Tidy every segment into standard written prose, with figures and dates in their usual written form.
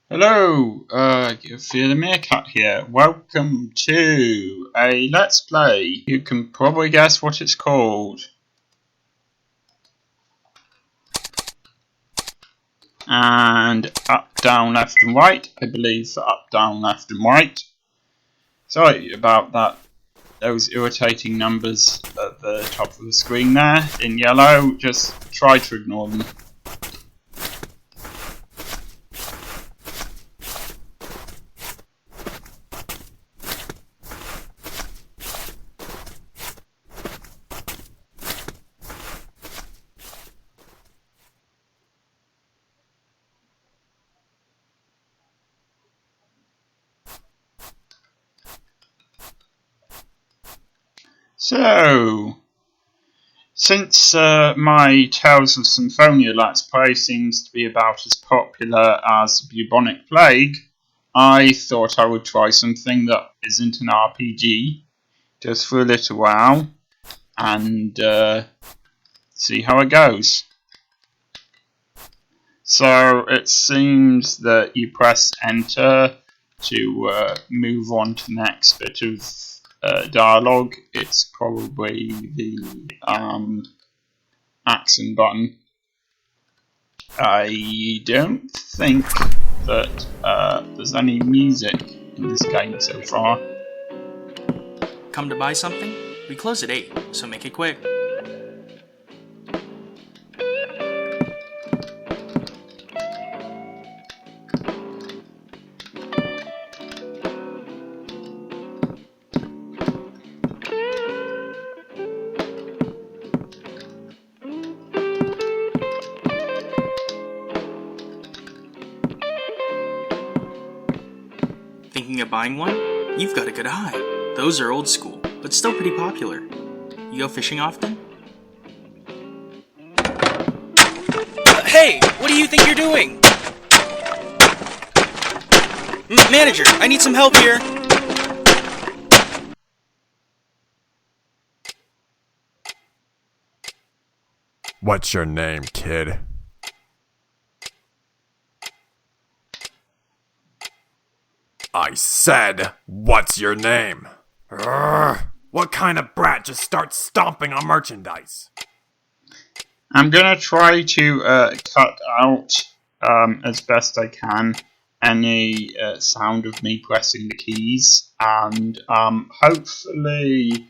Hello, Fear the Meerkat here. Welcome to a Let's Play. You can probably guess what it's called. And up, down, left and right. I believe for up, down, left and right. Sorry about that. Those irritating numbers at the top of the screen there in yellow. Just try to ignore them. So, since my Tales of Symphonia Let's Play seems to be about as popular as Bubonic Plague, I thought I would try something that isn't an RPG, just for a little while, and see how it goes. So, it seems that you press enter to move on to the next bit of dialogue. It's probably the action button. I don't think that there's any music in this game so far. Come to buy something? We close at 8, so make it quick. Thinking of buying one? You've got a good eye. Those are old school, but still pretty popular. You go fishing often? Hey! What do you think you're doing? Manager, I need some help here! What's your name, kid? I said, what's your name? Urgh, what kind of brat just starts stomping on merchandise? I'm gonna try to cut out as best I can any sound of me pressing the keys, and hopefully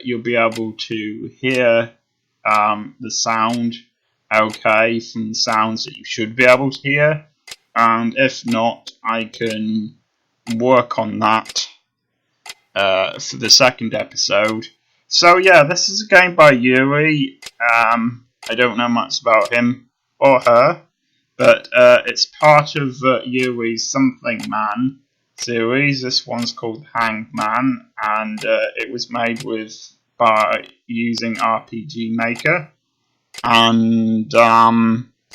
you'll be able to hear the sound okay from the sounds that you should be able to hear, and if not, I can work on that for the second episode. So yeah, this is a game by Yuri. I don't know much about him or her, but it's part of Yuri's Something Man series. This one's called Hanged Man, and it was made by using RPG Maker. And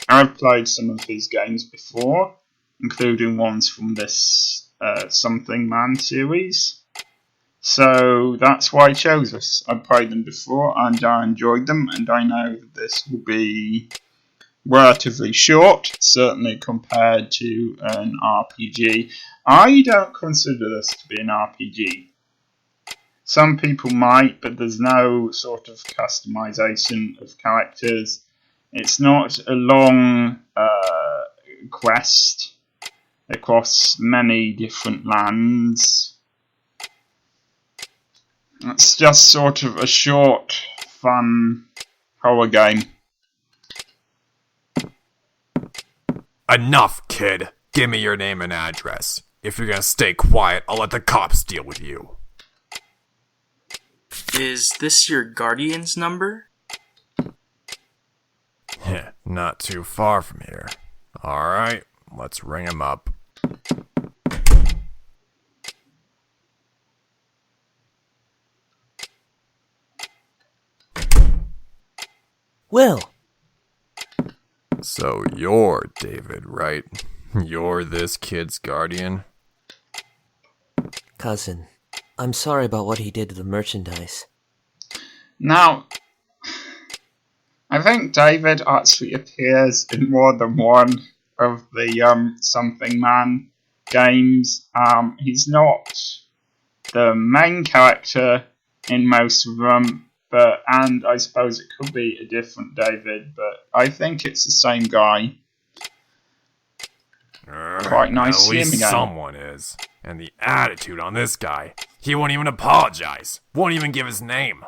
I've played some of his games before, including ones from this Something Man series. So that's why I chose this. I've played them before and I enjoyed them, and I know that this will be relatively short, certainly compared to an RPG. I don't consider this to be an RPG. Some people might, but there's no sort of customization of characters. It's not a long quest across many different lands. It's just sort of a short, fun horror game. Enough, kid. Give me your name and address. If you're gonna stay quiet, I'll let the cops deal with you. Is this your guardian's number? Heh, not too far from here. Alright, let's ring him up. Will! So you're David, right? You're this kid's guardian? Cousin, I'm sorry about what he did to the merchandise. Now, I think David actually appears in more than one of the Something Man games. He's not the main character in most of them, and I suppose it could be a different David, but I think it's the same guy. Quite nice At to see him least again. someone is. And the attitude on this guy. He won't even apologize. Won't even give his name.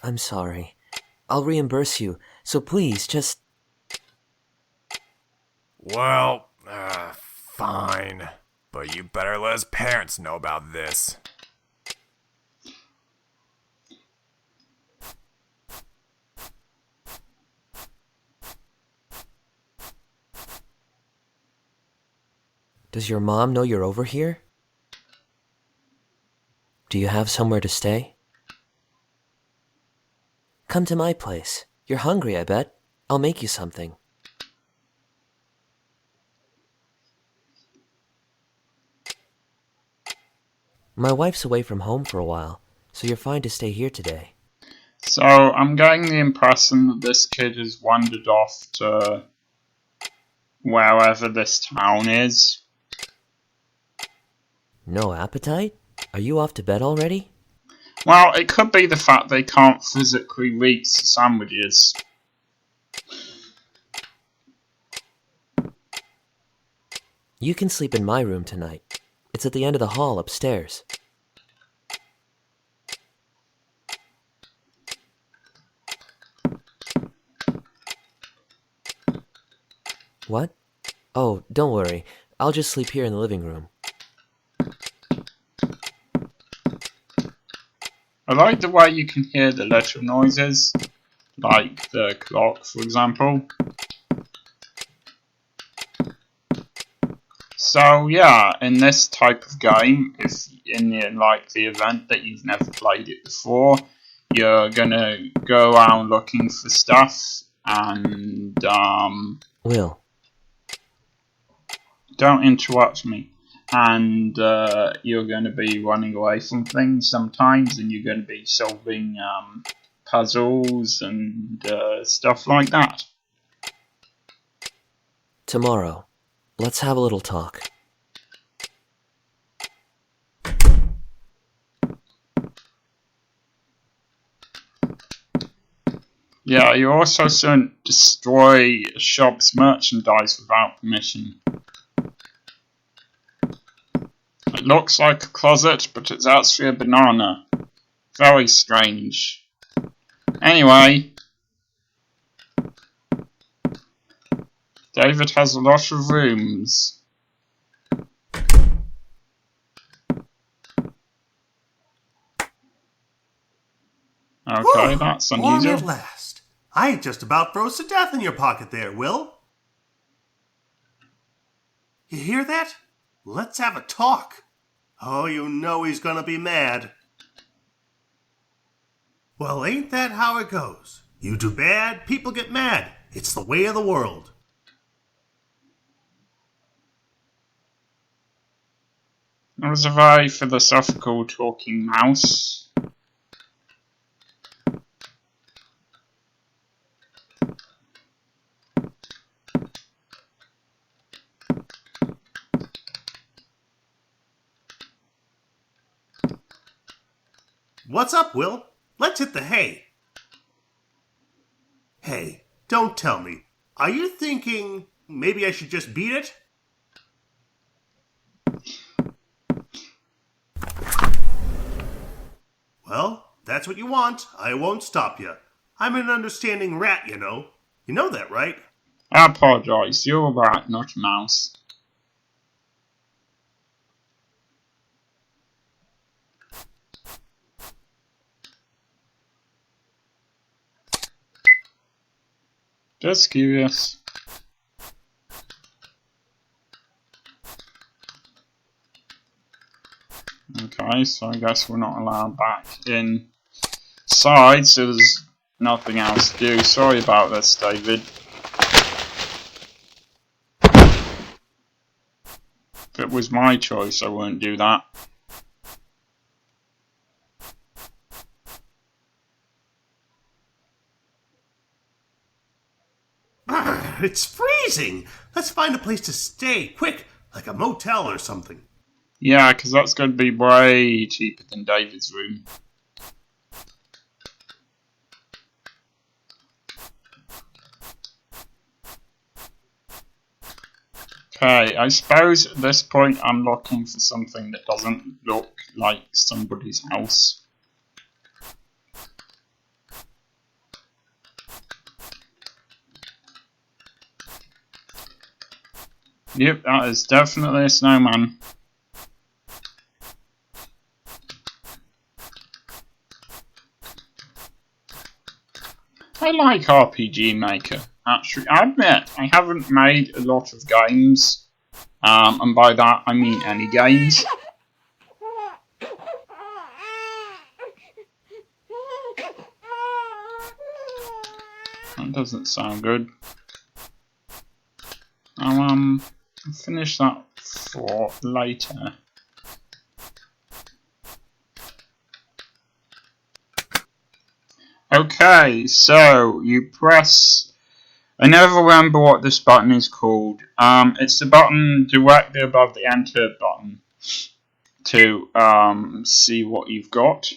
I'm sorry. I'll reimburse you, so please just... Well, fine. But you better let his parents know about this. Does your mom know you're over here? Do you have somewhere to stay? Come to my place. You're hungry, I bet. I'll make you something. My wife's away from home for a while, so you're fine to stay here today. So I'm getting the impression that this kid has wandered off to wherever this town is. No appetite? Are you off to bed already? Well, it could be the fact they can't physically reach the sandwiches. You can sleep in my room tonight. It's at the end of the hall upstairs. What? Oh, don't worry. I'll just sleep here in the living room. I like the way you can hear the little noises, like the clock, for example. So yeah, in this type of game, if in the event that you've never played it before, you're gonna go around looking for stuff, and Will. don't interrupt me. And you're going to be running away from things sometimes, and you're going to be solving puzzles and stuff like that. Tomorrow. Let's have a little talk. Yeah, you also shouldn't destroy a shop's merchandise without permission. It looks like a closet, but it's actually a banana. Very strange. Anyway, David has a lot of rooms. Okay, that's Long unusual. at last. I just about froze to death in your pocket there, Will. You hear that? Let's have a talk. Oh, you know he's gonna be mad. Well, ain't that how it goes? You do bad, people get mad. It's the way of the world. That was a very philosophical talking mouse. What's up, Will? Let's hit the hay. Hey, don't tell me. Are you thinking maybe I should just beat it? Well, that's what you want. I won't stop you. I'm an understanding rat, you know. You know that, right? I apologise, you're a rat, not a mouse. Just curious. Okay, so I guess we're not allowed back inside, so there's nothing else to do. Sorry about this, David. If it was my choice, I wouldn't do that. It's free! amazing! Let's find a place to stay, quick, like a motel or something. Yeah, because that's going to be way cheaper than David's room. Okay, I suppose at this point I'm looking for something that doesn't look like somebody's house. Yep, that is definitely a snowman. I like RPG Maker. Actually, I admit I haven't made a lot of games, and by that I mean any games. That doesn't sound good. I'll finish that for later. Okay, so you press. I never remember what this button is called. It's the button directly above the enter button to see what you've got.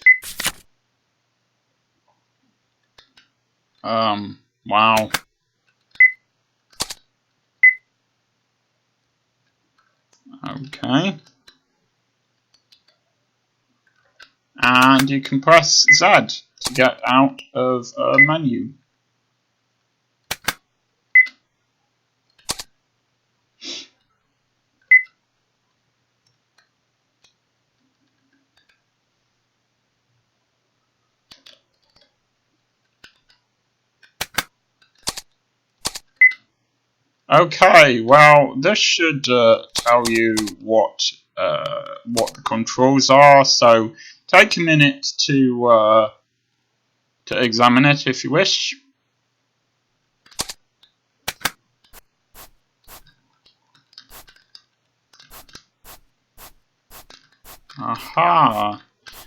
Wow. Okay. And you can press Z to get out of a menu. Okay, well, this should tell you what the controls are. So take a minute to examine it if you wish. Aha!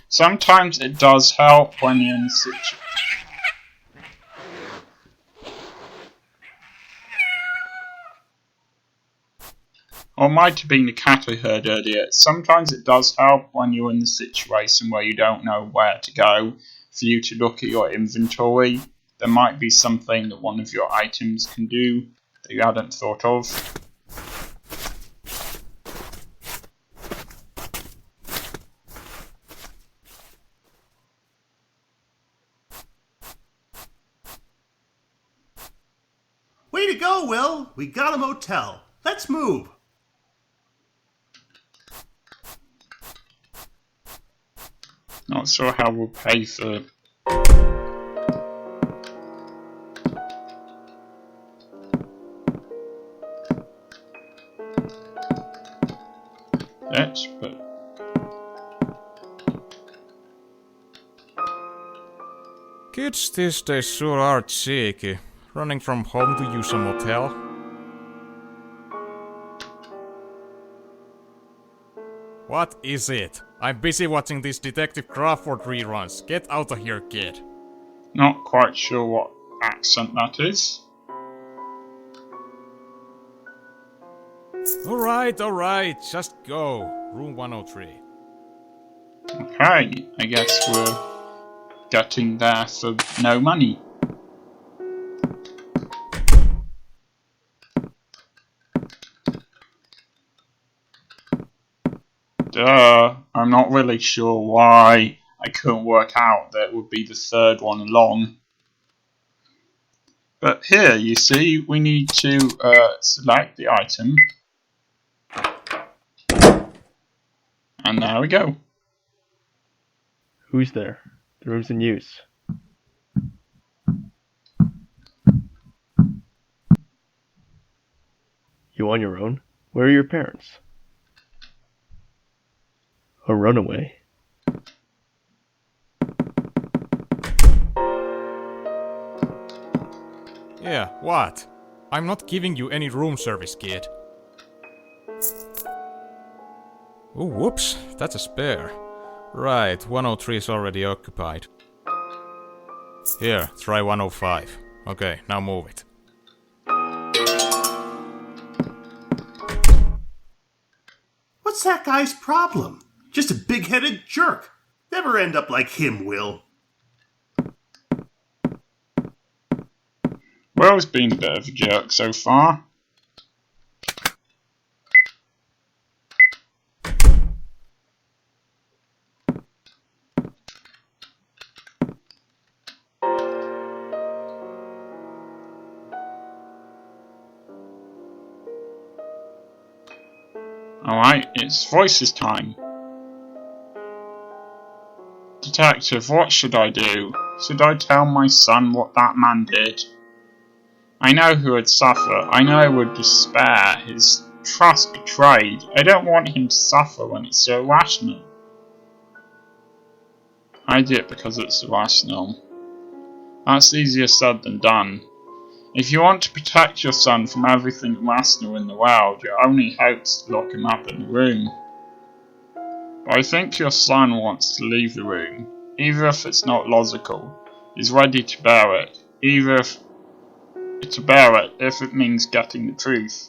Sometimes it does help when you're in a situation. Or might have been the cat I heard earlier. Sometimes it does help when you're in the situation where you don't know where to go for you to look at your inventory. There might be something that one of your items can do that you hadn't thought of. Way to go, Will! We got a motel. Let's move. Not sure how we'll pay for it, but Kids these days sure are cheeky. Running from home to use a motel. What is it? I'm busy watching these Detective Crawford reruns. Get out of here, kid. not quite sure what accent that is. Alright, just go. Room 103. Okay, I guess we're getting there for no money. I'm not really sure why I couldn't work out that it would be the third one along. But here, you see, we need to select the item. And there we go. Who's there? The room's in use. You on your own? Where are your parents? A runaway? Yeah, what? I'm not giving you any room service, kid. Oh, whoops, that's a spare. Right, 103 is already occupied. Here, try 105. Okay, now move it. What's that guy's problem? Just a big-headed jerk. Never end up like him, Will. Will's been a bit of a jerk so far. Alright, it's voices time. Detective, what should I do? Should I tell my son what that man did? I know he would suffer. I know he would despair. His trust betrayed. I don't want him to suffer when it's so irrational. I do it because it's irrational. That's easier said than done. If you want to protect your son from everything irrational in the world, your only hope is to lock him up in a room. But I think your son wants to leave the room, even if it's not logical. He's ready to bear it, if it means getting the truth.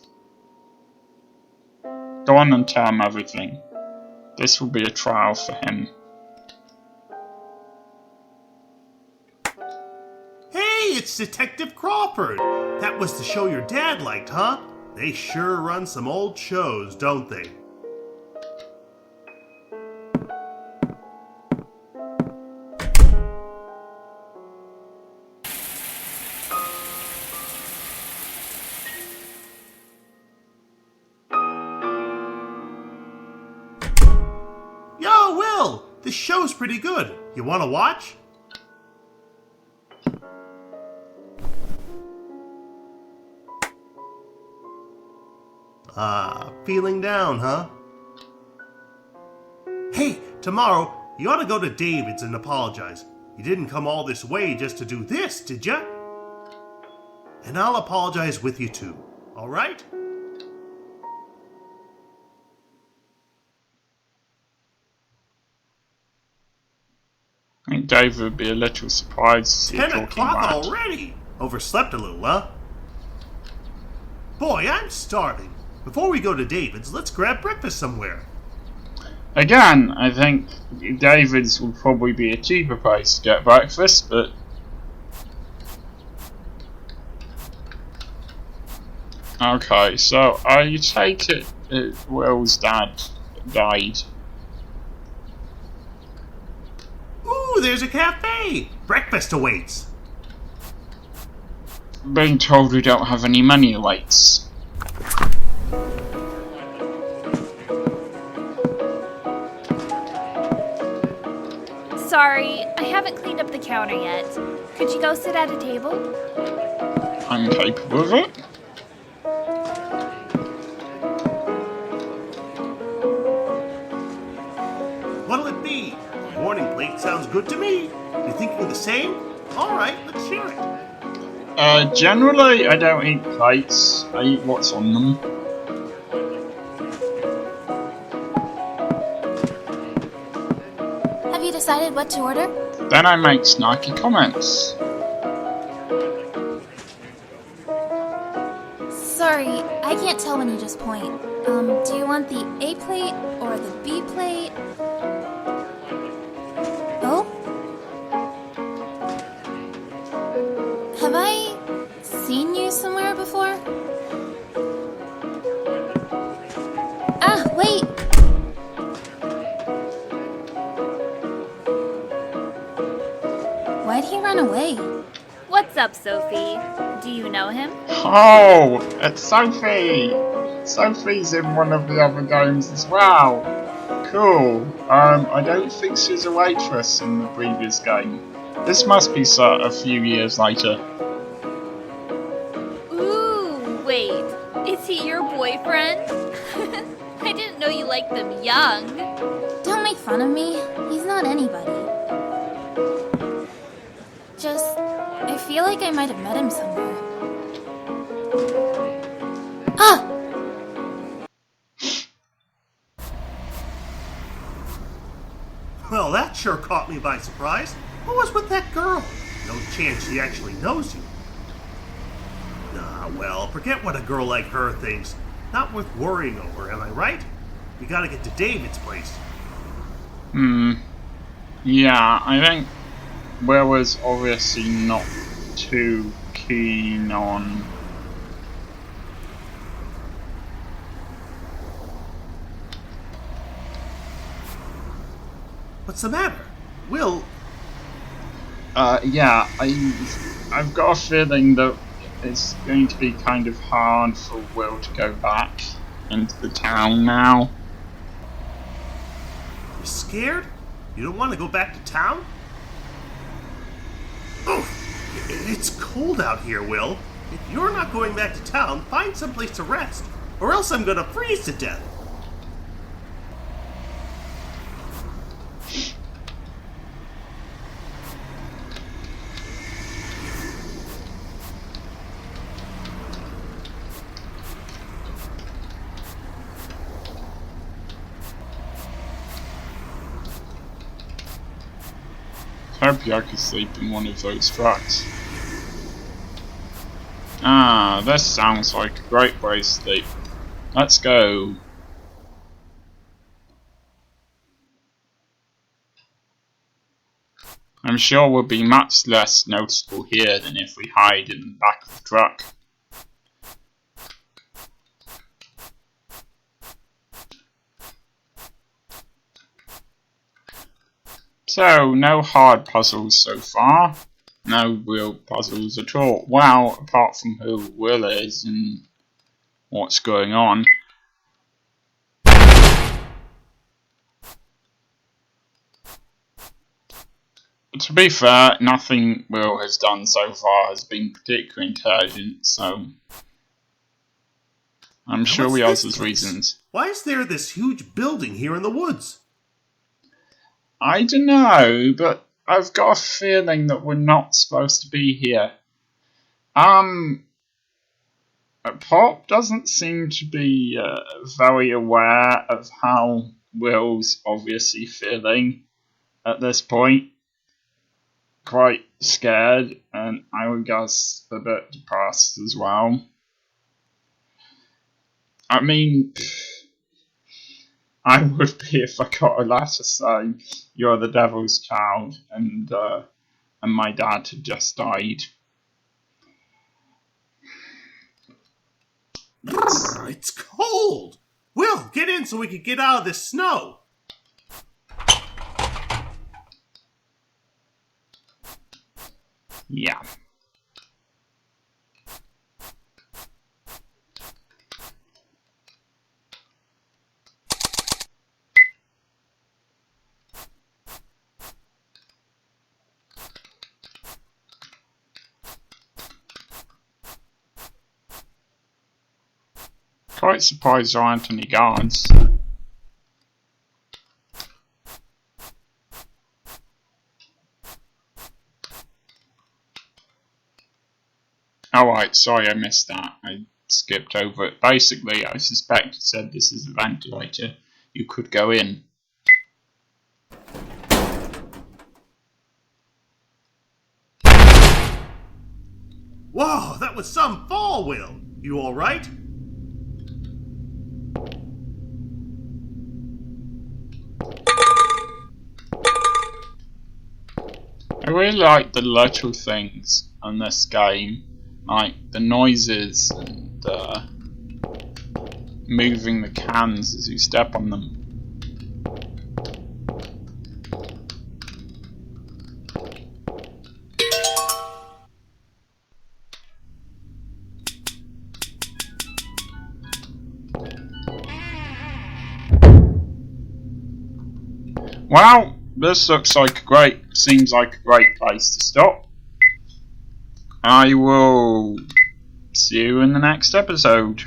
Go on and tell him everything. This will be a trial for him. Hey, it's Detective Crawford! That was the show your dad liked, huh? They sure run some old shows, don't they? Yo, Will! This show's pretty good. You wanna watch? Feeling down, huh? Hey, tomorrow, you ought to go to David's and apologize. You didn't come all this way just to do this, did ya? And I'll apologize with you too, alright? I think David would be a little surprised to see you 10 talking o'clock about. already! Overslept a little, huh? Boy, I'm starving. Before we go to David's, let's grab breakfast somewhere. Again, I think David's will probably be a cheaper place to get breakfast, but okay, so you take it Will's dad died. Ooh, there's a cafe! Breakfast awaits! Being told we don't have any money awaits. Sorry, I haven't cleaned up the counter yet. Could you go sit at a table? I'm capable of it. What'll it be? Morning plate sounds good to me. You thinking the same? Alright, let's share it. Generally, I don't eat plates. I eat what's on them. Have you decided what to order? Then I make snarky comments. Sorry, I can't tell when you just point. Do you want the A plate or the B plate? Oh? Have I seen you somewhere before? Ah, wait! Why'd he run away? What's up, Sophie? Do you know him? Oh, it's Sophie! Sophie's in one of the other games as well. Cool. I don't think she's a waitress in the previous game. This must be set a few years later. Ooh, wait. Is he your boyfriend? I didn't know you liked them young. Don't make fun of me. He's not anybody. Just, I feel like I might have met him somewhere. Ah! Well, that sure caught me by surprise. What was with that girl? No chance she actually knows you. Nah, well, forget what a girl like her thinks. Not worth worrying over, am I right? We gotta get to David's place. Yeah, I think Will was obviously not too keen on... What's the matter? Will... yeah, I've got a feeling that it's going to be kind of hard for Will to go back into the town now. You're scared? You don't want to go back to town? Oh, it's cold out here, Will. If you're not going back to town, find someplace to rest, or else I'm gonna freeze to death. I hope I could sleep in one of those trucks. Ah, this sounds like a great place to sleep. Let's go. I'm sure we'll be much less noticeable here than if we hide in the back of the truck. So, no hard puzzles so far. No real puzzles at all. Well, apart from who Will is and what's going on. To be fair, nothing Will has done so far has been particularly intelligent, so I'm sure he has his reasons. Why is there this huge building here in the woods? I don't know, but I've got a feeling that we're not supposed to be here. Pop doesn't seem to be very aware of how Will's obviously feeling at this point. Quite scared, and I would guess a bit depressed as well. I mean, I would be if I got a letter saying you're the devil's child and my dad had just died. It's cold! Will, get in so we can get out of this snow! Yeah. Quite surprised there aren't any guards. Alright, sorry I missed that. I skipped over it. Basically, I suspect it said this is a ventilator. You could go in. Whoa, that was some fall, Will! You alright? I really like the little things on this game, like the noises and moving the cans as you step on them. Well, this looks like seems like a great place to stop. I will see you in the next episode.